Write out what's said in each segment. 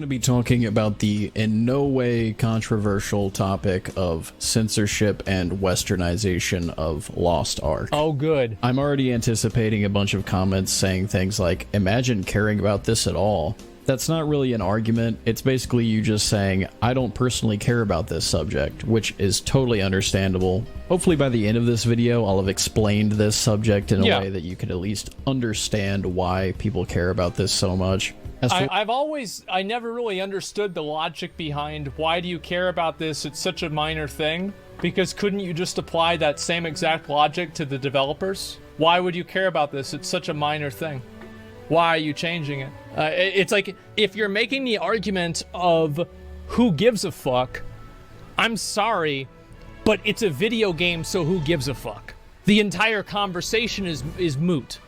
To be talking about the in no way controversial topic of censorship and westernization of Lost Ark. Oh, good. I'm already anticipating a bunch of comments saying things like, imagine caring about this at all. That's not really an argument. It's basically you just saying, I don't personally care about this subject, which is totally understandable. Hopefully by the end of this video, I'll have explained this subject in a way that you can at least understand why people care about this so much. I never really understood the logic behind why do you care about this? It's such a minor thing. Because couldn't you just apply that same exact logic to the developers? Why would you care about this? It's such a minor thing. Why are you changing it? It's like, if you're making the argument of who gives a fuck, I'm sorry, but it's a video game, so who gives a fuck? The entire conversation is moot.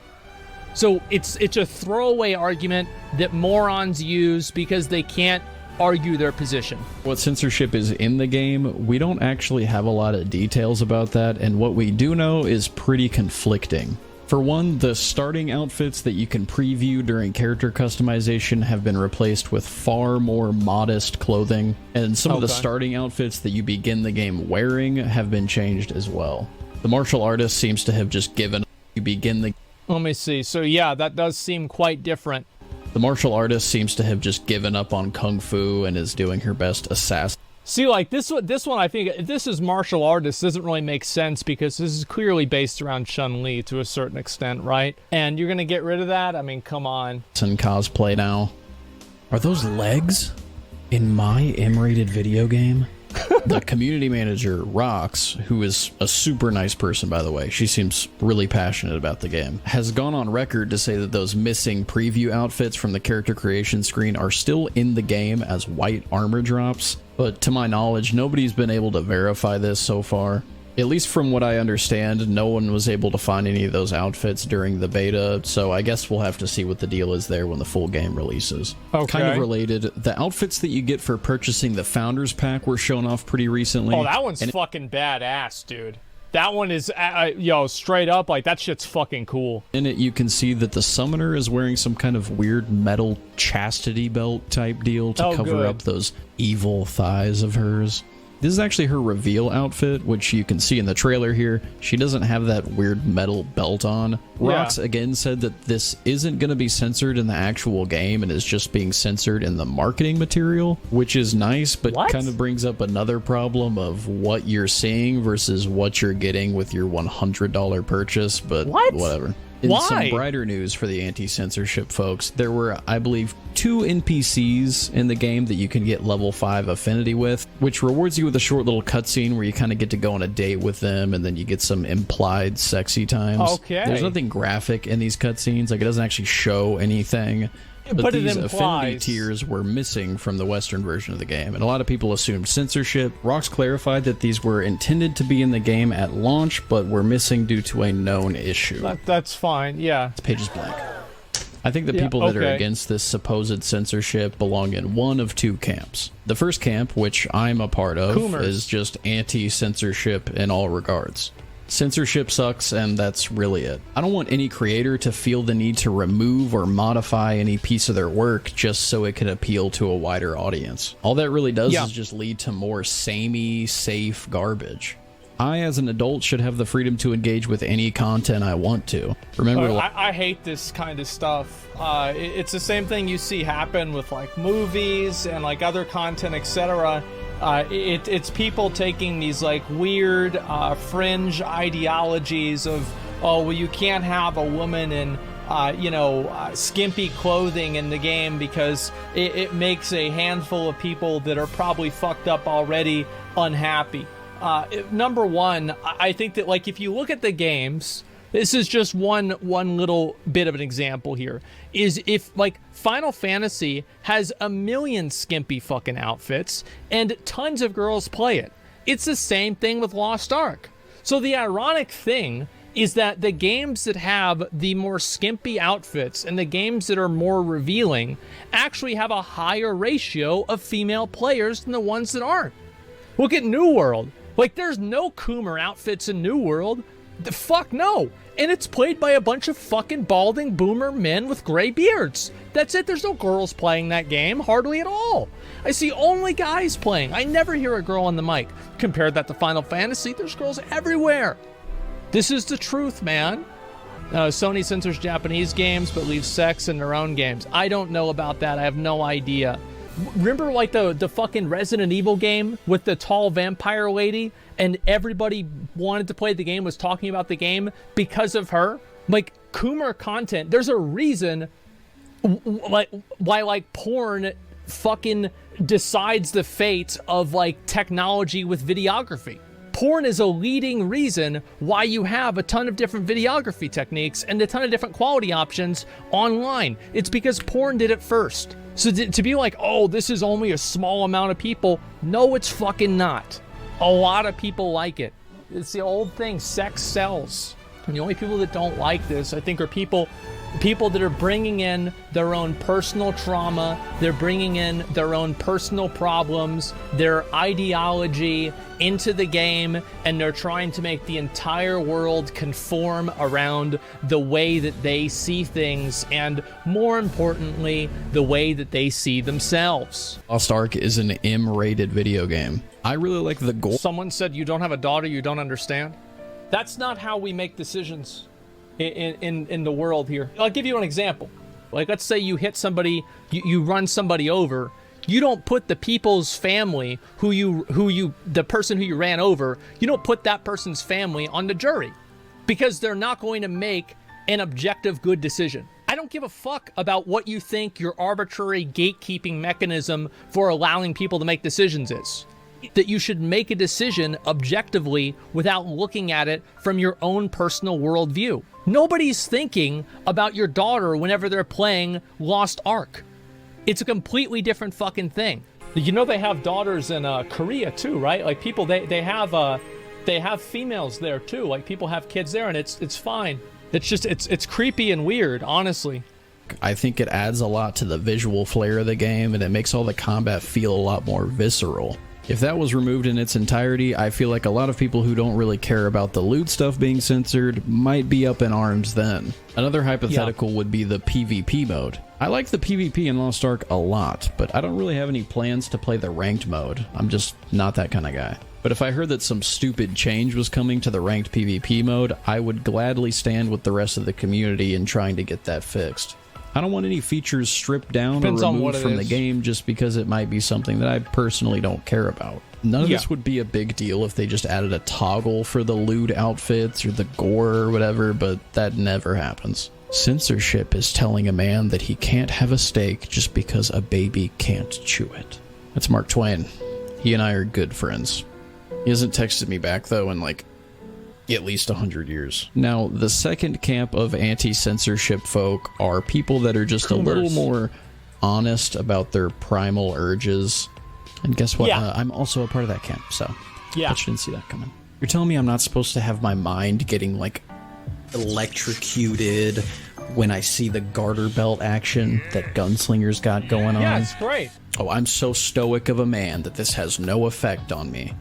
So it's a throwaway argument that morons use because they can't argue their position. What censorship is in the game, we don't actually have a lot of details about that, and what we do know is pretty conflicting. For one, the starting outfits that you can preview during character customization have been replaced with far more modest clothing, and some of the starting outfits that you begin the game wearing have been changed as well. The martial artist seems to have just given up. You begin the... Let me see. So yeah, that does seem quite different. The martial artist seems to have just given up on Kung Fu and is doing her best assassin. See, like, this one, I think, if this is martial artist, doesn't really make sense because this is clearly based around Chun-Li to a certain extent, right? And you're gonna get rid of that? I mean, come on. And cosplay now. Are those legs in my M-rated video game? The community manager, Rox, who is a super nice person, by the way, she seems really passionate about the game, has gone on record to say that those missing preview outfits from the character creation screen are still in the game as white armor drops, but to my knowledge, nobody's been able to verify this so far. At least from what I understand, no one was able to find any of those outfits during the beta, so I guess we'll have to see what the deal is there when the full game releases. Okay. Kind of related, the outfits that you get for purchasing the Founders Pack were shown off pretty recently. Oh, that one's fucking badass, dude. That one is, yo, straight up, like, that shit's fucking cool. In it, you can see that the Summoner is wearing some kind of weird metal chastity belt type deal to cover up those evil thighs of hers. This is actually her reveal outfit, which you can see in the trailer here. She doesn't have that weird metal belt on. Rox again said that this isn't going to be censored in the actual game and is just being censored in the marketing material, which is nice, but kind of brings up another problem of what you're seeing versus what you're getting with your $100 purchase, but whatever. In some brighter news for the anti-censorship folks, there were, I believe, 2 NPCs in the game that you can get level 5 affinity with, which rewards you with a short little cutscene where you kind of get to go on a date with them, and then you get some implied sexy times. Okay. There's nothing graphic in these cutscenes, like it doesn't actually show anything. But these affinity tiers were missing from the Western version of the game, and a lot of people assumed censorship. Rox clarified that these were intended to be in the game at launch, but were missing due to a known issue. That's fine, yeah. This page is blank. I think the people that are against this supposed censorship belong in one of 2 camps. The first camp, which I'm a part of, is just anti-censorship in all regards. Censorship sucks, and that's really it. I don't want any creator to feel the need to remove or modify any piece of their work just so it can appeal to a wider audience. All that really does is just lead to more samey, safe garbage. I, as an adult, should have the freedom to engage with any content I want to. Remember, I hate this kind of stuff. It's the same thing you see happen with, like, movies and, like, other content, etc. It's people taking these, like, weird fringe ideologies of, oh, well, you can't have a woman in skimpy clothing in the game because it makes a handful of people that are probably fucked up already unhappy. Number one, I think that, like, if you look at the games, this is just one little bit of an example here, is if, like, Final Fantasy has a million skimpy fucking outfits and tons of girls play it. It's the same thing with Lost Ark. So the ironic thing is that the games that have the more skimpy outfits and the games that are more revealing actually have a higher ratio of female players than the ones that aren't. Look at New World. Like, there's no Coomer outfits in New World. The fuck no. and it's played by a bunch of fucking balding boomer men with gray beards. That's it. There's no girls playing that game, hardly at all. I see only guys playing. I never hear a girl on the mic. Compare that to Final Fantasy, there's girls everywhere. This is the truth, man. Sony censors Japanese games but leaves sex in their own games. I don't know about that. I have no idea. Remember like the fucking Resident Evil game with the tall vampire lady, and everybody wanted to play the game, was talking about the game because of her? Like, Coomer content, there's a reason why like porn fucking decides the fate of like technology with videography. Porn is a leading reason why you have a ton of different videography techniques and a ton of different quality options online. It's because porn did it first. So to be like, oh, this is only a small amount of people. No, it's fucking not. A lot of people like it. It's the old thing, sex sells. And the only people that don't like this, I think, are people that are bringing in their own personal trauma, they're bringing in their own personal problems, their ideology into the game, and they're trying to make the entire world conform around the way that they see things, and more importantly, the way that they see themselves. Lost Ark is an M-rated video game. I really like the goal. Someone said, you don't have a daughter, you don't understand. That's not how we make decisions in the world here. I'll give you an example. Like, let's say you hit somebody, you run somebody over. You don't put the people's family the person who you ran over, you don't put that person's family on the jury, because they're not going to make an objective good decision. I don't give a fuck about what you think your arbitrary gatekeeping mechanism for allowing people to make decisions is. That you should make a decision objectively without looking at it from your own personal worldview. Nobody's thinking about your daughter whenever they're playing Lost Ark. It's a completely different fucking thing. You know they have daughters in Korea too, right? Like people, they have females there too. Like people have kids there, and it's fine. It's just it's creepy and weird, honestly. I think it adds a lot to the visual flair of the game, and it makes all the combat feel a lot more visceral. If that was removed in its entirety, I feel like a lot of people who don't really care about the loot stuff being censored might be up in arms then. Another hypothetical would be the PvP mode. I like the PvP in Lost Ark a lot, but I don't really have any plans to play the ranked mode. I'm just not that kind of guy. But if I heard that some stupid change was coming to the ranked PvP mode, I would gladly stand with the rest of the community in trying to get that fixed. I don't want any features stripped down or removed from the game just because it might be something that I personally don't care about. None of this would be a big deal if they just added a toggle for the lewd outfits or the gore or whatever, but that never happens. Censorship is telling a man that he can't have a steak just because a baby can't chew it. That's Mark Twain. He and I are good friends. He hasn't texted me back, though, in like at least 100 years. Now, the second camp of anti-censorship folk are people that are just a little more honest about their primal urges. And guess what? I'm also a part of that camp, so I didn't see that coming. You're telling me I'm not supposed to have my mind getting, like, electrocuted when I see the garter belt action that Gunslinger's got going on? Yeah, it's great. Oh, I'm so stoic of a man that this has no effect on me.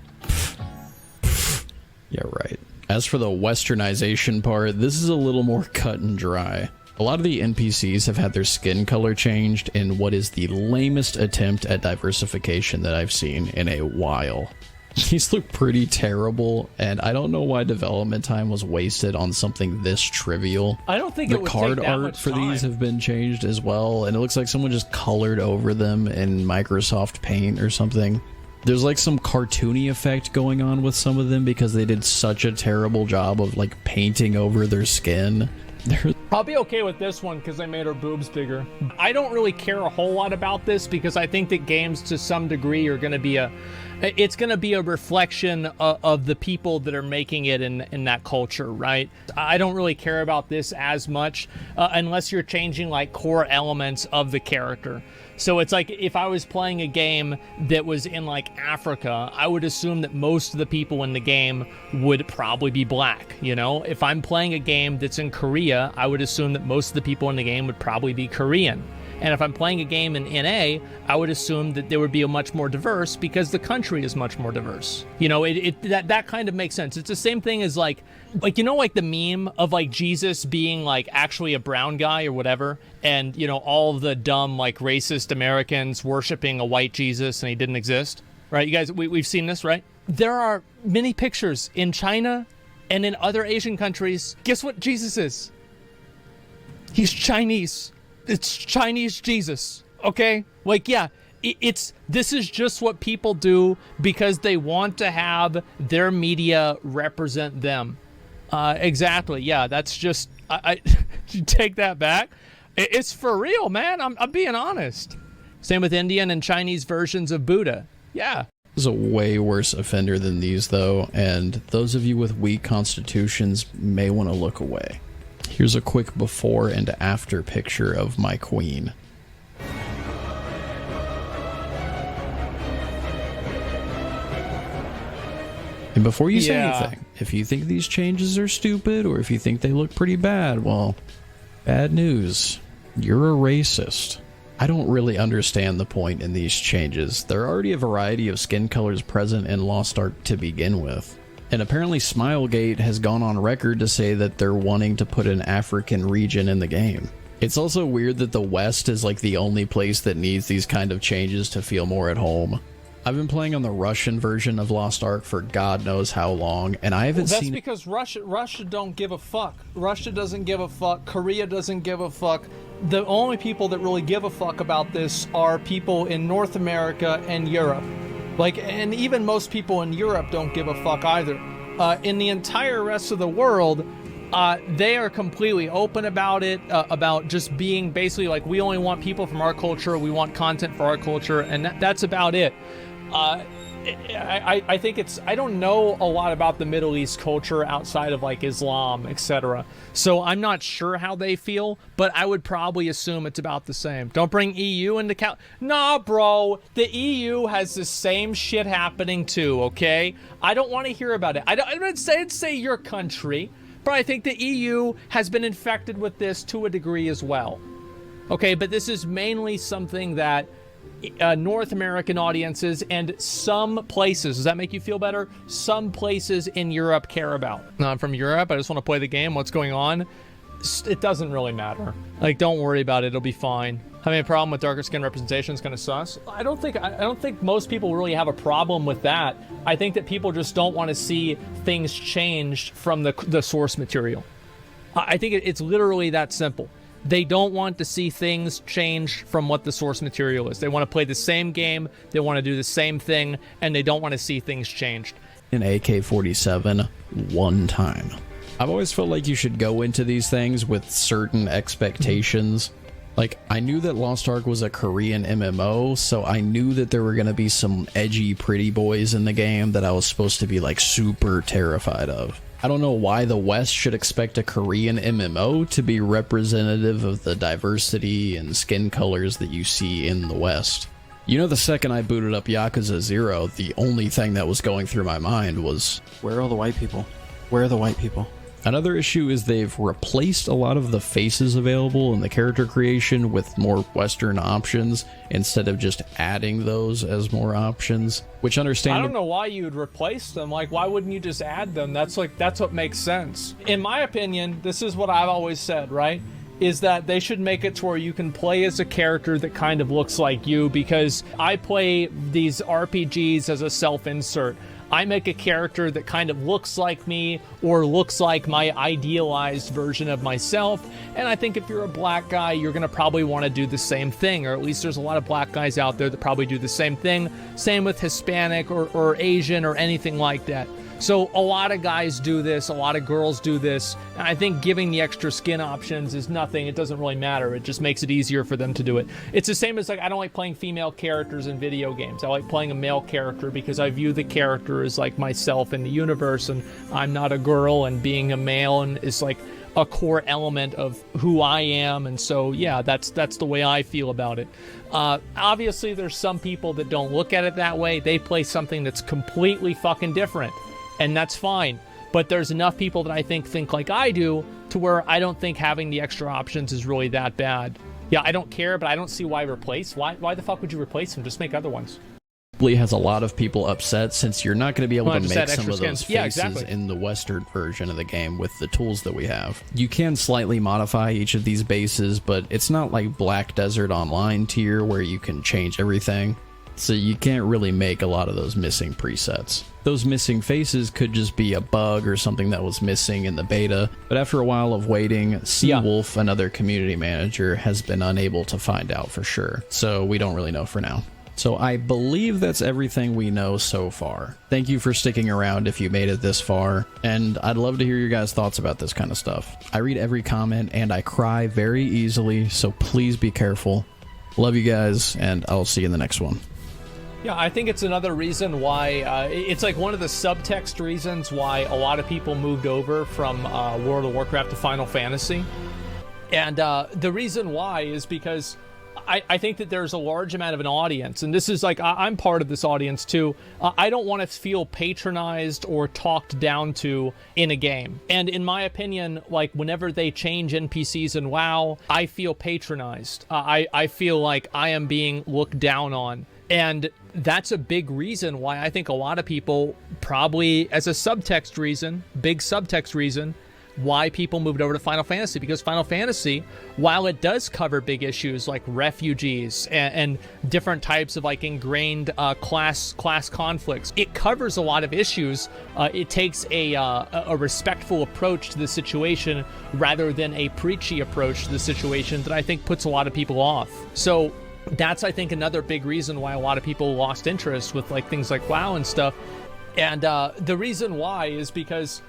Yeah, right. As for the Westernization part, this is a little more cut and dry. A lot of the NPCs have had their skin color changed in what is the lamest attempt at diversification that I've seen in a while. These look pretty terrible, and I don't know why development time was wasted on something this trivial. I don't think it would take that much time. The card art for these have been changed as well, and it looks like someone just colored over them in Microsoft Paint or something. There's like some cartoony effect going on with some of them because they did such a terrible job of like painting over their skin. I'll be okay with this one because they made her boobs bigger. I don't really care a whole lot about this because I think that games to some degree are going to be it's going to be a reflection of the people that are making it in that culture, right? I don't really care about this as much unless you're changing like core elements of the character. So it's like if I was playing a game that was in like Africa, I would assume that most of the people in the game would probably be black, you know? If I'm playing a game that's in Korea, I would assume that most of the people in the game would probably be Korean. And if I'm playing a game in NA, I would assume that there would be a much more diverse because the country is much more diverse. You know, that kind of makes sense. It's the same thing as like you know, like the meme of like Jesus being like actually a brown guy or whatever, and you know, all the dumb like racist Americans worshiping a white Jesus and he didn't exist, right? You guys, we've seen this, right? There are many pictures in China and in other Asian countries. Guess what Jesus is? He's Chinese. It's Chinese Jesus, okay? Like, yeah, this is just what people do because they want to have their media represent them. Exactly, yeah, that's just, I you take that back. It's for real, man, I'm being honest. Same with Indian and Chinese versions of Buddha, yeah. This is a way worse offender than these, though, and those of you with weak constitutions may want to look away. Here's a quick before and after picture of my queen. And before you say anything, if you think these changes are stupid or if you think they look pretty bad, well, bad news. You're a racist. I don't really understand the point in these changes. There are already a variety of skin colors present in Lost Ark to begin with. And apparently Smilegate has gone on record to say that they're wanting to put an African region in the game. It's also weird that the West is like the only place that needs these kind of changes to feel more at home. I've been playing on the Russian version of Lost Ark for God knows how long, and I haven't seen... That's because Russia don't give a fuck. Russia doesn't give a fuck. Korea doesn't give a fuck. The only people that really give a fuck about this are people in North America and Europe. Like, and even most people in Europe don't give a fuck either. In the entire rest of the world, they are completely open about it, about just being basically like, we only want people from our culture, we want content for our culture, and that's about it. I think I don't know a lot about the Middle East culture outside of like Islam, etc. So I'm not sure how they feel, but I would probably assume it's about the same. Don't bring EU into Nah, bro, the EU has the same shit happening too, okay? I don't want to hear about it. I don't say your country, but I think the EU has been infected with this to a degree as well. Okay, but this is mainly something that North American audiences and some places, does that make you feel better? Some places in Europe care about. I'm from Europe, I just want to play the game, what's going on? It doesn't really matter. Like, don't worry about it, it'll be fine. Having a problem with darker skin representation is kind of sus. I don't think most people really have a problem with that. I think that people just don't want to see things changed from the source material. I think it's literally that simple. They don't want to see things change from what the source material is. They want to play the same game, they want to do the same thing, and they don't want to see things changed. An AK-47 one time. I've always felt like you should go into these things with certain expectations. Like, I knew that Lost Ark was a Korean MMO, so I knew that there were going to be some edgy pretty boys in the game that I was supposed to be like super terrified of. I don't know why the West should expect a Korean MMO to be representative of the diversity and skin colors that you see in the West. You know, the second I booted up Yakuza 0, the only thing that was going through my mind was, where are all the white people? Where are the white people? Another issue is they've replaced a lot of the faces available in the character creation with more Western options instead of just adding those as more options, which I don't know why you would replace them. Like, why wouldn't you just add them? That's what makes sense. In my opinion, this is what I've always said, right? Is that they should make it to where you can play as a character that kind of looks like you, because I play these RPGs as a self-insert. I make a character that kind of looks like me or looks like my idealized version of myself. And I think if you're a black guy, you're going to probably want to do the same thing, or at least there's a lot of black guys out there that probably do the same thing. Same with Hispanic or Asian or anything like that. So a lot of guys do this, a lot of girls do this, and I think giving the extra skin options is nothing. It doesn't really matter. It just makes it easier for them to do it. It's the same as, like, I don't like playing female characters in video games. I like playing a male character because I view the character as like myself in the universe, and I'm not a girl, and being a male and is like a core element of who I am. And so, yeah, that's the way I feel about it. Obviously, there's some people that don't look at it that way. They play something that's completely fucking different. And that's fine. But there's enough people that I think like I do to where I don't think having the extra options is really that bad. Yeah, I don't care, but I don't see why replace. Why the fuck would you replace them? Just make other ones. Has a lot of people upset since you're not going to be able to make some of those faces in the Western version of the game with the tools that we have. You can slightly modify each of these bases, but it's not like Black Desert Online tier where you can change everything. So you can't really make a lot of those missing presets. Those missing faces could just be a bug or something that was missing in the beta, but after a while of waiting, Seawolf, another community manager, has been unable to find out for sure. So we don't really know for now. So I believe that's everything we know so far. Thank you for sticking around if you made it this far, and I'd love to hear your guys' thoughts about this kind of stuff. I read every comment and I cry very easily, so please be careful. Love you guys, and I'll see you in the next one. Yeah, I think it's another reason why, it's like one of the subtext reasons why a lot of people moved over from World of Warcraft to Final Fantasy. And the reason why is because I think that there's a large amount of an audience, and this is like, I'm part of this audience too. I don't want to feel patronized or talked down to in a game. And in my opinion, like whenever they change NPCs in WoW, I feel patronized. I feel like I am being looked down on. And that's a big reason why I think a lot of people, probably as a subtext reason, big subtext reason, why people moved over to Final Fantasy. Because Final Fantasy, while it does cover big issues like refugees and different types of like ingrained class conflicts, it covers a lot of issues. It takes a respectful approach to the situation rather than a preachy approach to the situation that I think puts a lot of people off. So that's, I think, another big reason why a lot of people lost interest with like things like WoW and stuff. And the reason why is because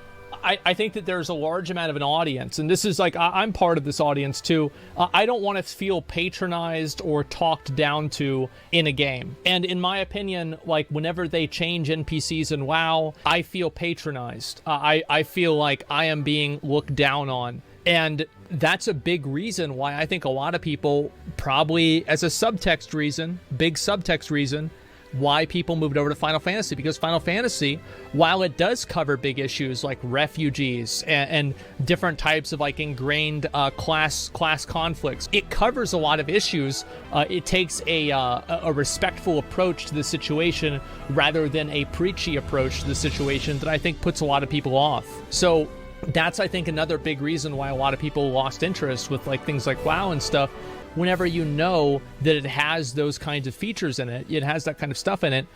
I think that there's a large amount of an audience, and this is like, I'm part of this audience too. I don't want to feel patronized or talked down to in a game. And in my opinion, like whenever they change NPCs in WoW, I feel patronized. I feel like I am being looked down on. And that's a big reason why I think a lot of people, probably as a subtext reason, big subtext reason, why people moved over to Final Fantasy. Because Final Fantasy, while it does cover big issues like refugees and different types of like ingrained class conflicts, it covers a lot of issues. It takes a respectful approach to the situation rather than a preachy approach to the situation that I think puts a lot of people off. So that's, I think, another big reason why a lot of people lost interest with like things like WoW and stuff. Whenever you know that it has those kinds of features in it, it has that kind of stuff in it,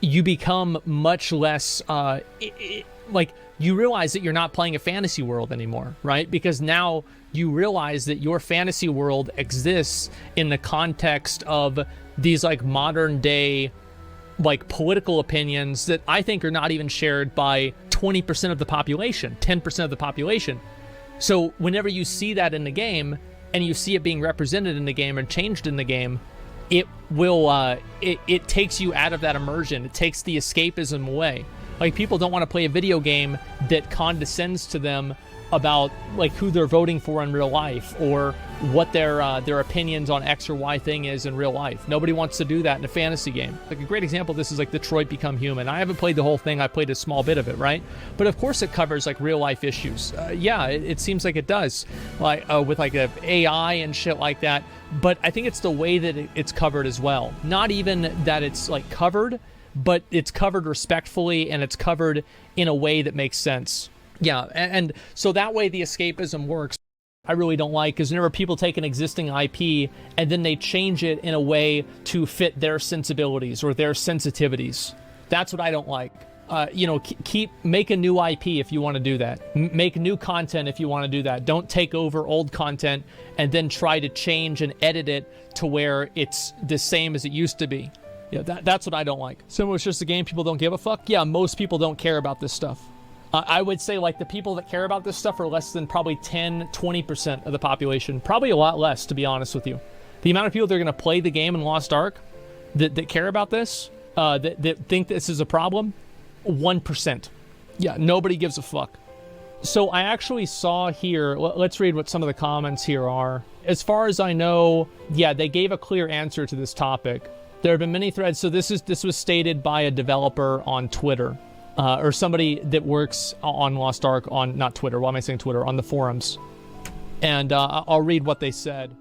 you become much less, like, you realize that you're not playing a fantasy world anymore, right? Because now you realize that your fantasy world exists in the context of these, like, modern day, like, political opinions that I think are not even shared by 20% of the population, 10% of the population. So whenever you see that in the game, and you see it being represented in the game and changed in the game, it will, it takes you out of that immersion. It takes the escapism away. Like, people don't want to play a video game that condescends to them about, like, who they're voting for in real life or what their opinions on X or Y thing is in real life. Nobody wants to do that in a fantasy game. Like, a great example of this is, like, Detroit Become Human. I haven't played the whole thing. I played a small bit of it, right? But, of course, it covers, like, real-life issues. Yeah, it seems like it does, like, with, like, a AI and shit like that. But I think it's the way that it's covered as well. Not even that it's, like, covered, but it's covered respectfully and it's covered in a way that makes sense. Yeah, and so that way the escapism works. I really don't like, because whenever people take an existing IP and then they change it in a way to fit their sensibilities or their sensitivities, that's what I don't like. You know, make a new IP if you want to do that. Make new content if you want to do that. Don't take over old content and then try to change and edit it to where it's the same as it used to be. Yeah, that's what I don't like. So it's just a game people don't give a fuck? Yeah, most people don't care about this stuff. I would say, like, the people that care about this stuff are less than probably 10, 20% of the population. Probably a lot less, to be honest with you. The amount of people that are going to play the game in Lost Ark that care about this, that think this is a problem, 1%. Yeah, nobody gives a fuck. So I actually saw here, let's read what some of the comments here are. As far as I know, yeah, they gave a clear answer to this topic. There have been many threads. So this was stated by a developer on Twitter. Or somebody that works on Lost Ark on, not Twitter, why am I saying Twitter, on the forums. And I'll read what they said.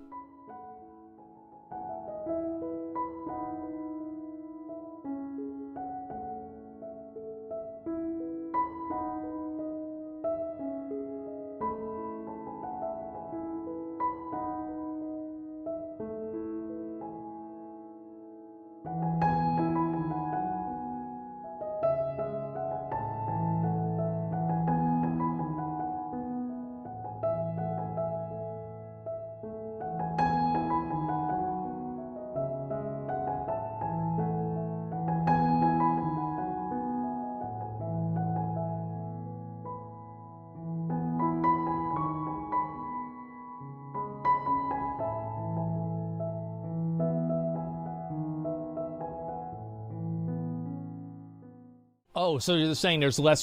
Oh, so you're saying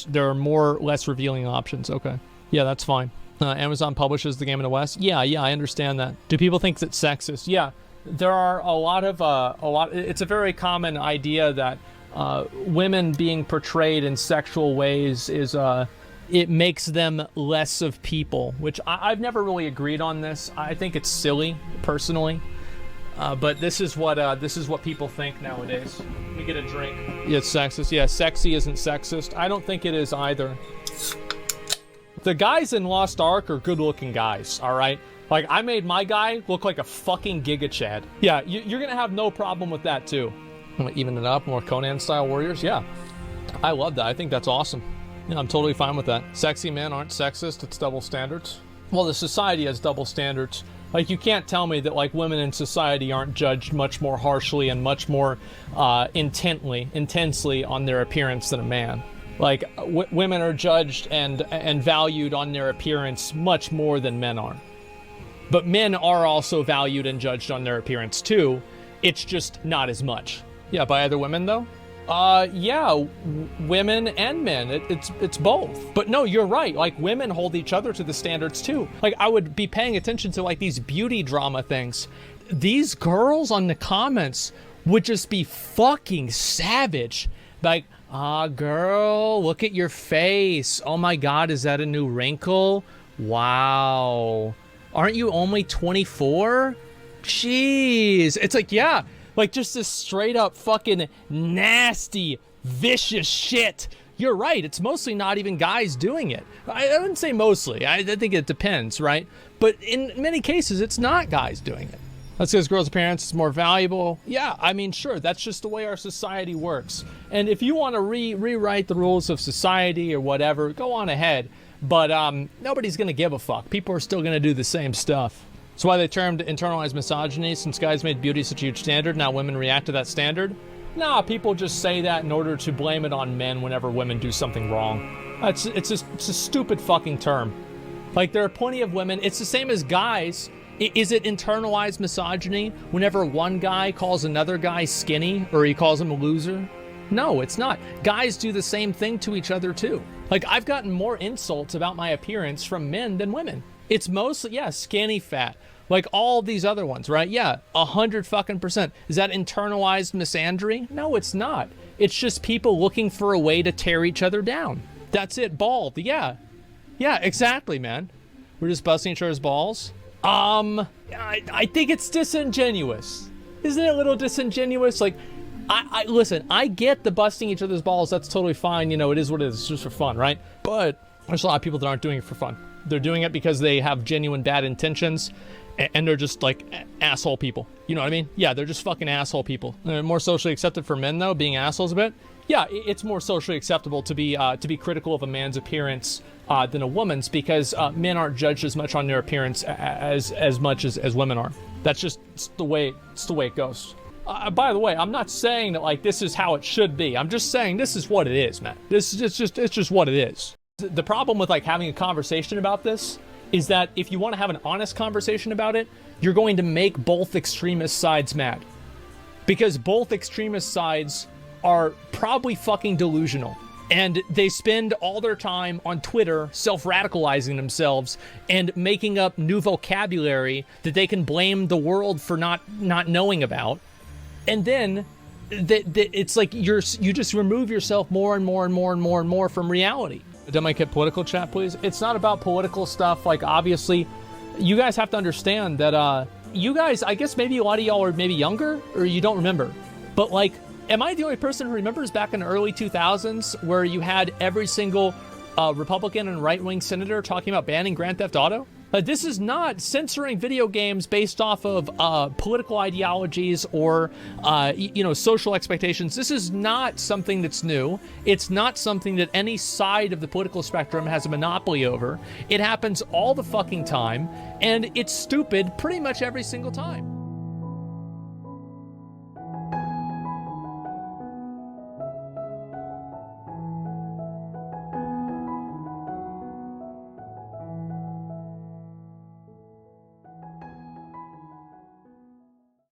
there are more less revealing options. Okay. Yeah, that's fine. Amazon publishes the game in the West. Yeah, I understand that. Do people think it's sexist? Yeah, there are a lot. It's a very common idea that women being portrayed in sexual ways is it makes them less of people, which I've never really agreed on this. I think it's silly, personally. But this is what people think nowadays. Let me get a drink. Yeah, it's sexist. Yeah, sexy isn't sexist. I don't think it is either. The guys in Lost Ark are good-looking guys, all right? Like, I made my guy look like a fucking Giga Chad. Yeah, you're gonna have no problem with that, too. I'm gonna even it up, more Conan-style warriors. Yeah, I love that. I think that's awesome. Yeah, I'm totally fine with that. Sexy men aren't sexist. It's double standards. Well, the society has double standards. Like, you can't tell me that, like, women in society aren't judged much more harshly and much more intensely on their appearance than a man. Like, women are judged and valued on their appearance much more than men are. But men are also valued and judged on their appearance, too. It's just not as much. Yeah, by other women, though? Yeah, women and men. It's both. But no, you're right. Like, women hold each other to the standards too. Like, I would be paying attention to like these beauty drama things. These girls on the comments would just be fucking savage. Like, girl, look at your face. Oh my God, is that a new wrinkle? Wow. Aren't you only 24? Jeez. It's like, yeah. Like, just this straight up fucking nasty, vicious shit. You're right. It's mostly not even guys doing it. I wouldn't say mostly. I think it depends, right? But in many cases, it's not guys doing it. That's because girls' appearance is more valuable. Yeah, I mean, sure. That's just the way our society works. And if you want to rewrite the rules of society or whatever, go on ahead. But nobody's going to give a fuck. People are still going to do the same stuff. That's why they termed internalized misogyny, since guys made beauty such a huge standard. Now women react to that standard. Nah, people just say that in order to blame it on men whenever women do something wrong. It's a stupid fucking term. Like, there are plenty of women. It's the same as guys. Is it internalized misogyny whenever one guy calls another guy skinny or he calls him a loser? No, it's not. Guys do the same thing to each other too. Like, I've gotten more insults about my appearance from men than women. It's mostly, yeah, skinny fat. Like all these other ones, right? Yeah, 100%. Is that internalized misandry? No, it's not. It's just people looking for a way to tear each other down. That's it, bald. Yeah, exactly, man. We're just busting each other's balls. I think it's disingenuous. Isn't it a little disingenuous? Like, I listen, I get the busting each other's balls. That's totally fine. You know, it is what it is. It's just for fun, right? But there's a lot of people that aren't doing it for fun. They're doing it because they have genuine bad intentions, and they're just like asshole people. You know what I mean? Yeah, they're just fucking asshole people. They're more socially accepted for men, though, being assholes a bit. Yeah, it's more socially acceptable to be critical of a man's appearance than a woman's, because men aren't judged as much on their appearance as much as women are. That's just the way it goes. By the way, I'm not saying that like this is how it should be. I'm just saying this is what it is, man. It's just what it is. The problem with like having a conversation about this is that if you want to have an honest conversation about it, you're going to make both extremist sides mad, because both extremist sides are probably fucking delusional, and they spend all their time on Twitter self-radicalizing themselves and making up new vocabulary that they can blame the world for not knowing about. And then it's like you just remove yourself more and more from reality. Don't make it political, chat, please. It's not about political stuff. Like, obviously, you guys have to understand that you guys, I guess maybe a lot of y'all are maybe younger or you don't remember. But like, am I the only person who remembers back in the early 2000s where you had every single Republican and right-wing senator talking about banning Grand Theft Auto? This is not censoring video games based off of political ideologies or, social expectations. This is not something that's new. It's not something that any side of the political spectrum has a monopoly over. It happens all the fucking time, and it's stupid pretty much every single time.